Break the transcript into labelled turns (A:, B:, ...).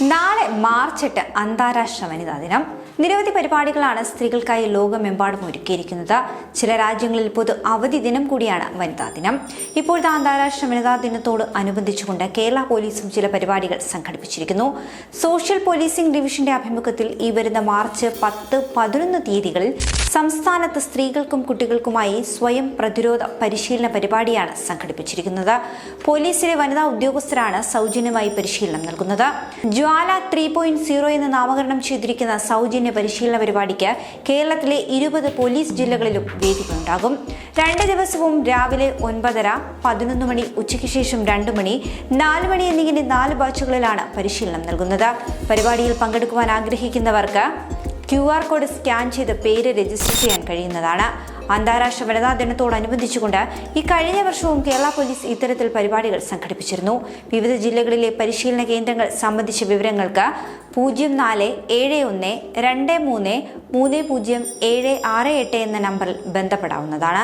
A: നാളെ മാർച്ച് 8 അന്താരാഷ്ട്ര വനിതാ ദിനം. നിരവധി പരിപാടികളാണ് സ്ത്രീകൾക്കായി ലോകമെമ്പാടും ഒരുക്കിയിരിക്കുന്നത്. ചില രാജ്യങ്ങളിൽ പൊതു അവധി ദിനം കൂടിയാണ് വനിതാ ദിനം. ഇപ്പോഴത്തെ അന്താരാഷ്ട്ര വനിതാ ദിനത്തോട് അനുബന്ധിച്ചുകൊണ്ട് കേരള പോലീസും ചില പരിപാടികൾ സംഘടിപ്പിച്ചിരിക്കുന്നു. സോഷ്യൽ പോലീസിംഗ് ഡിവിഷന്റെ ആഭിമുഖ്യത്തിൽ ഈ വരുന്ന മാർച്ച് 10, 11 തീയതികളിൽ സംസ്ഥാനത്ത് സ്ത്രീകൾക്കും കുട്ടികൾക്കുമായി സ്വയം പ്രതിരോധ പരിശീലന പരിപാടിയാണ് സംഘടിപ്പിച്ചിരിക്കുന്നത്. പോലീസിലെ വനിതാ ഉദ്യോഗസ്ഥരാണ് സൗജന്യമായി പരിശീലനം നൽകുന്നത്. ജ്വാല 3.0 എന്ന് നാമകരണം ചെയ്തിരിക്കുന്ന സൗജന്യ പരിശീലന പരിപാടിക്ക് കേരളത്തിലെ 20 പോലീസ് ജില്ലകളിലും വേദികളുണ്ടാകും. 2 ദിവസവും രാവിലെ 9:30, 11 മണി, ഉച്ചയ്ക്ക് ശേഷം 2 മണി, 4 മണി എന്നിങ്ങനെ 4 ബാച്ചുകളിലാണ് പരിശീലനം നൽകുന്നത്. പരിപാടിയിൽ പങ്കെടുക്കുവാൻ ആഗ്രഹിക്കുന്നവർക്ക് QR കോഡ് സ്കാൻ ചെയ്ത് പേര് രജിസ്റ്റർ ചെയ്യാൻ കഴിയുന്നതാണ്. അന്താരാഷ്ട്ര വനിതാ ദിനത്തോടനുബന്ധിച്ചുകൊണ്ട് കഴിഞ്ഞ വർഷവും കേരള പോലീസ് ഇത്തരത്തിൽ പരിപാടികൾ സംഘടിപ്പിച്ചിരുന്നു. വിവിധ ജില്ലകളിലെ പരിശീലന കേന്ദ്രങ്ങൾ സംബന്ധിച്ച വിവരങ്ങൾക്ക് 047123307068 എന്ന നമ്പറിൽ ബന്ധപ്പെടാവുന്നതാണ്.